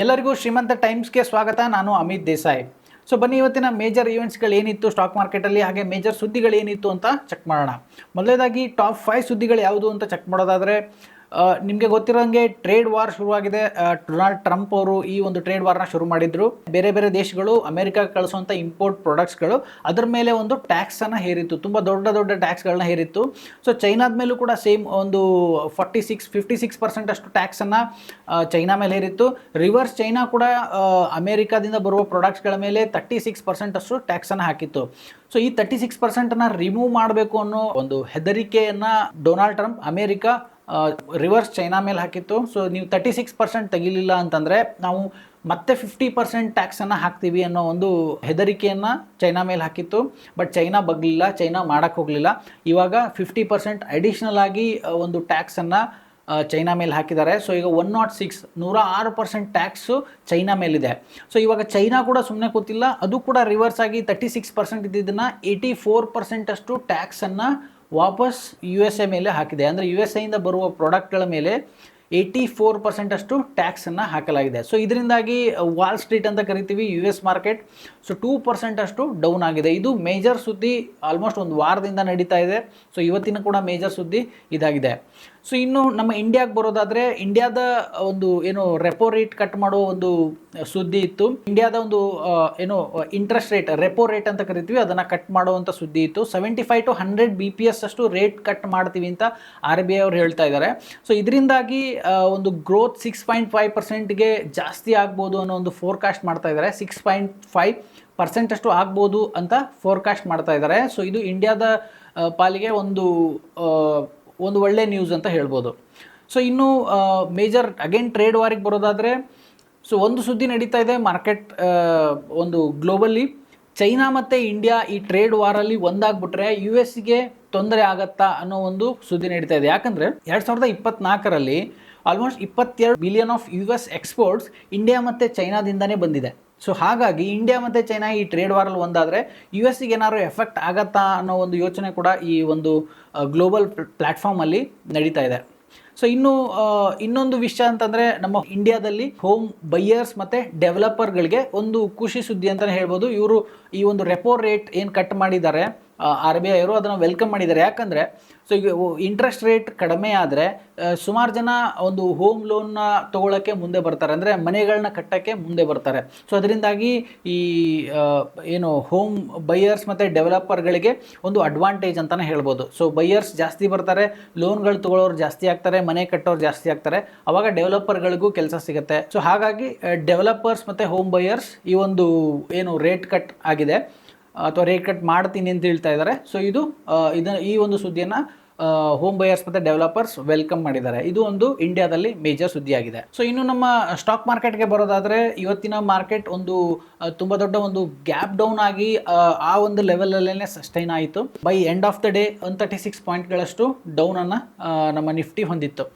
ಎಲ್ಲರಿಗೂ ಶ್ರೀಮಂತ ಟೈಮ್ಸ್ಗೆ ಸ್ವಾಗತ. ನಾನು ಅಮಿತ್ ದೇಸಾಯಿ. ಸೊ ಬನ್ನಿ, ಇವತ್ತಿನ ಮೇಜರ್ ಈವೆಂಟ್ಸ್ಗಳು ಏನಿತ್ತು ಸ್ಟಾಕ್ ಮಾರ್ಕೆಟಲ್ಲಿ, ಹಾಗೆ ಮೇಜರ್ ಸುದ್ದಿಗಳು ಏನಿತ್ತು ಅಂತ ಚೆಕ್ ಮಾಡೋಣ. ಮೊದಲನೇದಾಗಿ ಟಾಪ್ 5 ಸುದ್ದಿಗಳು ಯಾವುದು ಅಂತ ಚೆಕ್ ಮಾಡೋದಾದರೆ, ನಿಮಗೆ ಗೊತ್ತಿರೋಂಗೆ ಟ್ರೇಡ್ ವಾರ್ ಶುರುವಾಗಿದೆ. ಡೊನಾಲ್ಡ್ ಟ್ರಂಪ್ ಅವರು ಈ ಒಂದು ಟ್ರೇಡ್ ವಾರ್ನ ಶುರು ಮಾಡಿದ್ರು. ಬೇರೆ ಬೇರೆ ದೇಶಗಳು ಅಮೆರಿಕಾಗೆ ಕಳಿಸುವಂಥ ಇಂಪೋರ್ಟ್ ಪ್ರಾಡಕ್ಟ್ಸ್ಗಳು ಅದರ ಮೇಲೆ ಒಂದು ಟ್ಯಾಕ್ಸನ್ನು ಹೇರಿತ್ತು, ತುಂಬ ದೊಡ್ಡ ದೊಡ್ಡ ಟ್ಯಾಕ್ಸ್ಗಳನ್ನ ಹೇರಿತ್ತು. ಸೊ ಚೈನಾದ ಮೇಲೂ ಕೂಡ ಸೇಮ್ ಒಂದು 56% ಅಷ್ಟು ಟ್ಯಾಕ್ಸನ್ನು ಚೈನಾ ಮೇಲೆ ಹೇರಿತ್ತು. ರಿವರ್ಸ್ ಚೈನಾ ಕೂಡ ಅಮೆರಿಕಾದಿಂದ ಬರುವ ಪ್ರಾಡಕ್ಟ್ಸ್ಗಳ ಮೇಲೆ 36% ಅಷ್ಟು ಟ್ಯಾಕ್ಸನ್ನು ಹಾಕಿತ್ತು. ಸೊ ಈ 36%ನ್ನು ರಿಮೂವ್ ಮಾಡಬೇಕು ಅನ್ನೋ ಒಂದು ಹೆದರಿಕೆಯನ್ನು Donald Trump America reverse China ಮೇಲೆ ಹಾಕಿತ್ತು. ಸೊ ನೀವು 36% ತೆಗಿಲಿಲ್ಲ ಅಂತಂದರೆ ನಾವು ಮತ್ತೆ 50% ಟ್ಯಾಕ್ಸನ್ನು ಹಾಕ್ತೀವಿ ಅನ್ನೋ ಒಂದು ಹೆದರಿಕೆಯನ್ನು ಚೈನಾ ಮೇಲೆ ಹಾಕಿತ್ತು. ಬಟ್ ಚೈನಾ ಬಗ್ಲಿಲ್ಲ, ಚೈನಾ ಮಾಡೋಕ್ಕೆ ಹೋಗಲಿಲ್ಲ. ಇವಾಗ 50% ಅಡಿಷ್ನಲ್ ಆಗಿ ಒಂದು ಟ್ಯಾಕ್ಸನ್ನು ಚೈನಾ ಮೇಲೆ ಹಾಕಿದ್ದಾರೆ. ಸೊ ಈಗ 106% ಟ್ಯಾಕ್ಸು ಚೈನಾ ಮೇಲಿದೆ. ಸೊ ಇವಾಗ ಚೈನಾ ಕೂಡ ಸುಮ್ಮನೆ ಕೂತಿಲ್ಲ, ಅದು ಕೂಡ ರಿವರ್ಸ್ ಆಗಿ 36% ಇದ್ದಿದ್ದನ್ನು 84% ಅಷ್ಟು ಟ್ಯಾಕ್ಸನ್ನು ವಾಪಸ್ USA ಮೇಲೆ ಹಾಕಿದೆ. ಅಂದರೆ USA ಬರುವ ಪ್ರಾಡಕ್ಟ್ಗಳ ಮೇಲೆ 84% ಅಷ್ಟು ಟ್ಯಾಕ್ಸನ್ನು ಹಾಕಲಾಗಿದೆ. ಸೊ ಇದರಿಂದಾಗಿ ವಾಲ್ ಸ್ಟ್ರೀಟ್ ಅಂತ ಕರಿತೀವಿ US ಮಾರ್ಕೆಟ್, ಸೊ 2% ಅಷ್ಟು ಡೌನ್ ಆಗಿದೆ. ಇದು ಮೇಜರ್ ಸುದ್ದಿ, ಆಲ್ಮೋಸ್ಟ್ ಒಂದು ವಾರದಿಂದ ನಡೀತಾ ಇದೆ. ಸೊ ಇವತ್ತಿನ ಕೂಡ ಮೇಜರ್ ಸುದ್ದಿ ಇದಾಗಿದೆ. ಸೊ ಇನ್ನು ನಮ್ಮ ಇಂಡಿಯಾಗೆ ಬರೋದಾದರೆ, ಇಂಡಿಯಾದ ಒಂದು ಏನು ರೆಪೋ ರೇಟ್ ಕಟ್ ಮಾಡೋ ಒಂದು ಸುದ್ದಿ ಇತ್ತು. ಇಂಡಿಯಾದ ಒಂದು ಏನು ಇಂಟ್ರೆಸ್ಟ್ ರೇಟ್, ರೆಪೋ ರೇಟ್ ಅಂತ ಕರಿತೀವಿ, ಅದನ್ನು ಕಟ್ ಮಾಡುವಂಥ ಸುದ್ದಿ ಇತ್ತು. 75 to 100 BPS ಅಷ್ಟು ರೇಟ್ ಕಟ್ ಮಾಡ್ತೀವಿ ಅಂತ RBI ಅವರು ಹೇಳ್ತಾ ಇದ್ದಾರೆ. ಸೊ ಇದರಿಂದಾಗಿ ಒಂದು ಗ್ರೋತ್ 6.5%ಗೆ ಜಾಸ್ತಿ ಆಗ್ಬೋದು ಅನ್ನೋ ಒಂದು ಫೋರ್ಕಾಸ್ಟ್ ಮಾಡ್ತಾ ಇದ್ದಾರೆ. 6.5% ಅಷ್ಟು ಆಗ್ಬೋದು ಅಂತ ಫೋರ್ಕಾಸ್ಟ್ ಮಾಡ್ತಾ ಇದ್ದಾರೆ. ಸೊ ಇದು ಇಂಡಿಯಾದ ಪಾಲಿಗೆ ಒಂದು ಒಳ್ಳೆ ನ್ಯೂಸ್ ಅಂತ ಹೇಳ್ಬೋದು. ಸೊ ಇನ್ನು ಮೇಜರ್ ಅಗೇನ್ ಟ್ರೇಡ್ ವಾರಿಗೆ ಬರೋದಾದರೆ, ಸೊ ಒಂದು ಸುದ್ದಿ ನಡೀತಾ ಇದೆ ಮಾರ್ಕೆಟ್ ಒಂದು ಗ್ಲೋಬಲಿ. ಚೈನಾ ಮತ್ತು ಇಂಡಿಯಾ ಈ ಟ್ರೇಡ್ ವಾರಲ್ಲಿ ಒಂದಾಗ್ಬಿಟ್ರೆ US ತೊಂದರೆ ಆಗತ್ತಾ ಅನ್ನೋ ಒಂದು ಸುದ್ದಿ ನಡೀತಾ ಇದೆ. ಯಾಕಂದರೆ 2024ರಲ್ಲಿ almost 22 billion of US exports India ಮತ್ತು ಚೈನಾದಿಂದನೇ ಬಂದಿದೆ. ಸೊ ಹಾಗಾಗಿ ಇಂಡಿಯಾ ಮತ್ತು ಚೈನಾ ಈ ಟ್ರೇಡ್ ವಾರಲ್ಲಿ ಒಂದಾದರೆ US ಏನಾದ್ರು ಎಫೆಕ್ಟ್ ಆಗತ್ತಾ ಅನ್ನೋ ಒಂದು ಯೋಚನೆ ಕೂಡ ಈ ಒಂದು ಗ್ಲೋಬಲ್ ಪ್ಲ್ಯಾಟ್ಫಾರ್ಮಲ್ಲಿ ನಡೀತಾ ಇದೆ. ಸೊ ಇನ್ನೊಂದು ವಿಷಯ ಅಂತಂದರೆ, ನಮ್ಮ ಇಂಡಿಯಾದಲ್ಲಿ ಹೋಮ್ ಬೈಯರ್ಸ್ ಮತ್ತು ಡೆವಲಪರ್ಗಳಿಗೆ ಒಂದು ಖುಷಿ ಸುದ್ದಿ ಅಂತಲೇ ಹೇಳ್ಬೋದು. ಇವರು ಈ ಒಂದು ರೆಪೋ ರೇಟ್ ಏನು ಕಟ್ ಮಾಡಿದ್ದಾರೆ RBI ಅವರು, ಅದನ್ನು ವೆಲ್ಕಮ್ ಮಾಡಿದ್ದಾರೆ. ಯಾಕಂದರೆ ಸೊ ಈಗ ಇಂಟ್ರೆಸ್ಟ್ ರೇಟ್ ಕಡಿಮೆ ಆದರೆ ಸುಮಾರು ಜನ ಒಂದು ಹೋಮ್ ಲೋನ್ನ ತೊಗೊಳಕ್ಕೆ ಮುಂದೆ ಬರ್ತಾರೆ, ಅಂದರೆ ಮನೆಗಳನ್ನ ಕಟ್ಟೋಕ್ಕೆ ಮುಂದೆ ಬರ್ತಾರೆ. ಸೊ ಅದರಿಂದಾಗಿ ಈ ಏನು ಹೋಮ್ ಬೈಯರ್ಸ್ ಮತ್ತು ಡೆವಲಪರ್ಗಳಿಗೆ ಒಂದು ಅಡ್ವಾಂಟೇಜ್ ಅಂತಲೇ ಹೇಳ್ಬೋದು. ಸೊ ಬೈಯರ್ಸ್ ಜಾಸ್ತಿ ಬರ್ತಾರೆ, ಲೋನ್ಗಳು ತೊಗೊಳ್ಳೋರು ಜಾಸ್ತಿ ಆಗ್ತಾರೆ, ಮನೆ ಕಟ್ಟೋರು ಜಾಸ್ತಿ ಆಗ್ತಾರೆ, ಆವಾಗ ಡೆವಲಪರ್ಗಳಿಗೂ ಕೆಲಸ ಸಿಗುತ್ತೆ. ಸೊ ಹಾಗಾಗಿ ಡೆವಲಪರ್ಸ್ ಮತ್ತು ಹೋಮ್ ಬೈಯರ್ಸ್ ಈ ಒಂದು ಏನು ರೇಟ್ ಕಟ್ ಆಗಿದೆ ಅಥವಾ ರೇಟ್ ಕಟ್ ಮಾಡ್ತೀನಿ ಅಂತ ಹೇಳ್ತಾ ಇದ್ದಾರೆ. ಸೊ ಈ ಒಂದು ಸುದ್ದಿಯನ್ನು ಹೋಮ್ ಬೈಯರ್ಸ್ ಮತ್ತು ಡೆವಲಪರ್ಸ್ ವೆಲ್ಕಮ್ ಮಾಡಿದ್ದಾರೆ. ಇದು ಒಂದು ಇಂಡಿಯಾದಲ್ಲಿ ಮೇಜರ್ ಸುದ್ದಿಯಾಗಿದೆ. ಸೊ ಇನ್ನು ನಮ್ಮ ಸ್ಟಾಕ್ ಮಾರ್ಕೆಟ್ಗೆ ಬರೋದಾದರೆ, ಇವತ್ತಿನ ಮಾರ್ಕೆಟ್ ಒಂದು ತುಂಬ ದೊಡ್ಡ ಒಂದು ಗ್ಯಾಪ್ ಡೌನ್ ಆಗಿ ಆ ಒಂದು ಲೆವೆಲಲ್ಲೇ ಸಸ್ಟೈನ್ ಆಯಿತು. By end of the day 136 ಪಾಯಿಂಟ್ಗಳಷ್ಟು ಡೌನನ್ನು ನಮ್ಮ ನಿಫ್ಟಿ ಹೊಂದಿತ್ತು.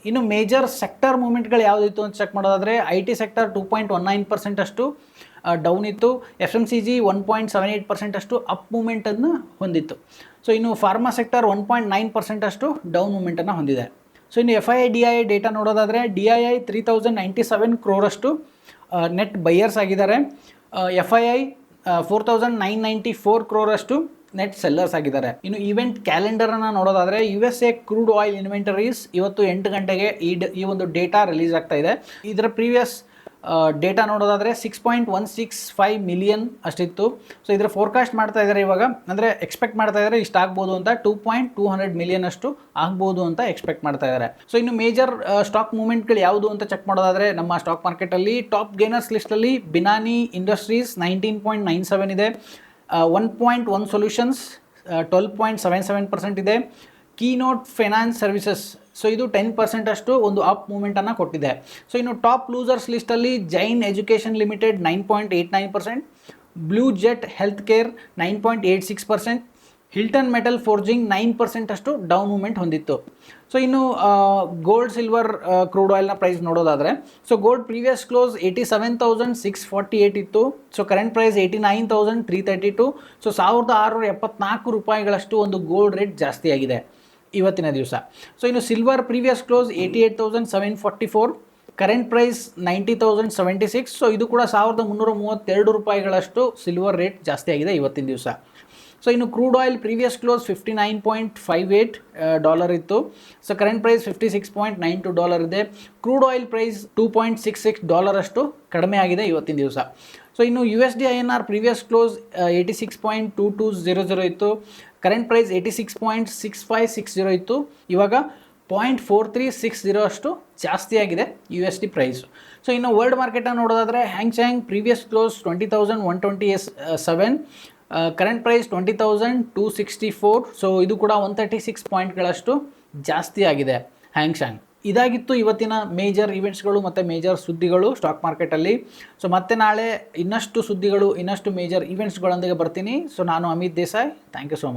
ಇನ್ನು ಮೇಜರ್ ಸೆಕ್ಟರ್ ಮೂವ್ಮೆಂಟ್ಗಳು ಯಾವುದಿತ್ತು ಅಂತ ಚೆಕ್ ಮಾಡೋದಾದರೆ, IT ಸೆಕ್ಟರ್ 2.19% ಅಷ್ಟು ಡೌನ್ ಇತ್ತು. FMCG 1.78% ಅಷ್ಟು ಅಪ್ ಮೂಮೆಂಟನ್ನು ಹೊಂದಿತ್ತು. ಸೊ ಇನ್ನು ಫಾರ್ಮಾ ಸೆಕ್ಟರ್ 1.9% ಅಷ್ಟು ಡೌನ್ ಮೂಮೆಂಟನ್ನು ಹೊಂದಿದೆ. ಸೊ ಇನ್ನು FII DII ಡೇಟಾ ನೋಡೋದಾದರೆ, DII 3097 ಕ್ರೋರಷ್ಟು ನೆಟ್ ಬೈಯರ್ಸ್ ಆಗಿದ್ದಾರೆ. FII 4994 ಕ್ರೋರಷ್ಟು ನೆಟ್ ಸೆಲ್ಲರ್ಸ್ ಆಗಿದ್ದಾರೆ. ಇನ್ನು ಈವೆಂಟ್ ಕ್ಯಾಲೆಂಡರನ್ನು ನೋಡೋದಾದರೆ, USA ಕ್ರೂಡ್ ಆಯಿಲ್ ಇನ್ವೆಂಟರೀಸ್ ಇವತ್ತು 8 ಗಂಟೆಗೆ ಈ ಒಂದು ಡೇಟಾ ರಿಲೀಸ್ ಆಗ್ತಾ ಇದೆ. ಇದರ ಪ್ರೀವಿಯಸ್ ಡೇಟಾ ನೋಡೋದಾದರೆ 6.165 ಮಿಲಿಯನ್ ಅಷ್ಟಿತ್ತು. ಸೊ ಇದರ ಫೋರ್ಕಾಸ್ಟ್ ಮಾಡ್ತಾ ಇದ್ದಾರೆ ಇವಾಗ, ಅಂದರೆ ಎಕ್ಸ್ಪೆಕ್ಟ್ ಮಾಡ್ತಾ ಇದ್ದಾರೆ ಇಷ್ಟು ಆಗ್ಬೋದು ಅಂತ, 2.200 ಮಿಲಿಯನ್ ಅಷ್ಟು ಆಗ್ಬೋದು ಅಂತ ಎಕ್ಸ್ಪೆಕ್ಟ್ ಮಾಡ್ತಾ ಇದ್ದಾರೆ. ಸೊ ಇನ್ನು ಮೇಜರ್ ಸ್ಟಾಕ್ ಮೂವ್ಮೆಂಟ್ಗಳು ಯಾವುದು ಅಂತ ಚೆಕ್ ಮಾಡೋದಾದರೆ, ನಮ್ಮ ಸ್ಟಾಕ್ ಮಾರ್ಕೆಟಲ್ಲಿ ಟಾಪ್ ಗೇನರ್ಸ್ ಲಿಸ್ಟಲ್ಲಿ ಬಿನಾನಿ ಇಂಡಸ್ಟ್ರೀಸ್ 19.97 ಇದೆ. 1.1 ಸೊಲ್ಯೂಷನ್ಸ್ 12.77% ಇದೆ. ಕೀನೋಟ್ ಫೈನಾನ್ಸ್ ಸರ್ವಿಸಸ್, ಸೊ ಇದು 10% ಅಷ್ಟು ಒಂದು ಅಪ್ ಮೂವ್ಮೆಂಟನ್ನು ಕೊಟ್ಟಿದೆ. ಸೊ ಇನ್ನು ಟಾಪ್ ಲೂಸರ್ಸ್ ಲಿಸ್ಟಲ್ಲಿ Jain education limited 9.89%, blue jet health care 9.86%, Hilton metal forging 9% ಅಷ್ಟು ಡೌನ್ ಮೂವ್ಮೆಂಟ್ ಹೊಂದಿತ್ತು. ಸೊ ಇನ್ನು ಗೋಲ್ಡ್ ಸಿಲ್ವರ್ ಕ್ರೂಡ್ ಆಯಿಲ್ನ ಪ್ರೈಸ್ ನೋಡೋದಾದರೆ, ಸೊ ಗೋಲ್ಡ್ ಪ್ರೀವಿಯಸ್ ಕ್ಲೋಸ್ 87,648 ಇತ್ತು. So current price 89,332. ಸೊ 1,674 ರೂಪಾಯಿಗಳಷ್ಟು ಒಂದು ಗೋಲ್ಡ್ ರೇಟ್ ಜಾಸ್ತಿ ಆಗಿದೆ ಇವತ್ತಿನ ದಿವಸ. ಸೊ ಇನ್ನು silver previous close 88,744, current price 90,076. So ಇದು ಕೂಡ 1,332 ರೂಪಾಯಿಗಳಷ್ಟು ಸಿಲ್ವರ್ ರೇಟ್ ಜಾಸ್ತಿ ಆಗಿದೆ ಇವತ್ತಿನ ದಿವಸ. ಸೊ ಇನ್ನು ಕ್ರೂಡ್ ಆಯಿಲ್ ಪ್ರೀವಿಯಸ್ ಕ್ಲೋಸ್ $59.58 ಇತ್ತು. ಸೊ ಕರೆಂಟ್ ಪ್ರೈಸ್ $56.92 ಇದೆ. ಕ್ರೂಡ್ ಆಯಿಲ್ ಪ್ರೈಸ್ $2.66 ಅಷ್ಟು ಕಡಿಮೆ ಆಗಿದೆ ಇವತ್ತಿನ ದಿವಸ. ಸೊ ಇನ್ನು USD INR ಪ್ರೀವಿಯಸ್ ಕ್ಲೋಸ್ 86.2200 ಇತ್ತು. ಕರೆಂಟ್ ಪ್ರೈಸ್ 86.6560 ಇತ್ತು. ಇವಾಗ 0.4360 ಅಷ್ಟು ಜಾಸ್ತಿ ಆಗಿದೆ USD ಪ್ರೈಸ್. ಸೊ ಇನ್ನು ವರ್ಲ್ಡ್ ಮಾರ್ಕೆಟನ್ನು ನೋಡೋದಾದರೆ Hang previous close 20,127, current price 20,264. So ಇದು ಕೂಡ 136 ಪಾಯಿಂಟ್ಗಳಷ್ಟು ಜಾಸ್ತಿ ಆಗಿದೆ ಹ್ಯಾಂಗ್. ಇದಾಗಿತ್ತು ಇವತ್ತಿನ ಮೇಜರ್ ಇವೆಂಟ್ಸ್ಗಳು ಮತ್ತು ಮೇಜರ್ ಸುದ್ದಿಗಳು ಸ್ಟಾಕ್ ಮಾರ್ಕೆಟಲ್ಲಿ. ಸೊ ಮತ್ತೆ ನಾಳೆ ಇನ್ನಷ್ಟು ಸುದ್ದಿಗಳು, ಇನ್ನಷ್ಟು ಮೇಜರ್ ಇವೆಂಟ್ಸ್ಗಳೊಂದಿಗೆ ಬರ್ತೀನಿ. ಸೊ ನಾನು Amit Desai, thank you so much.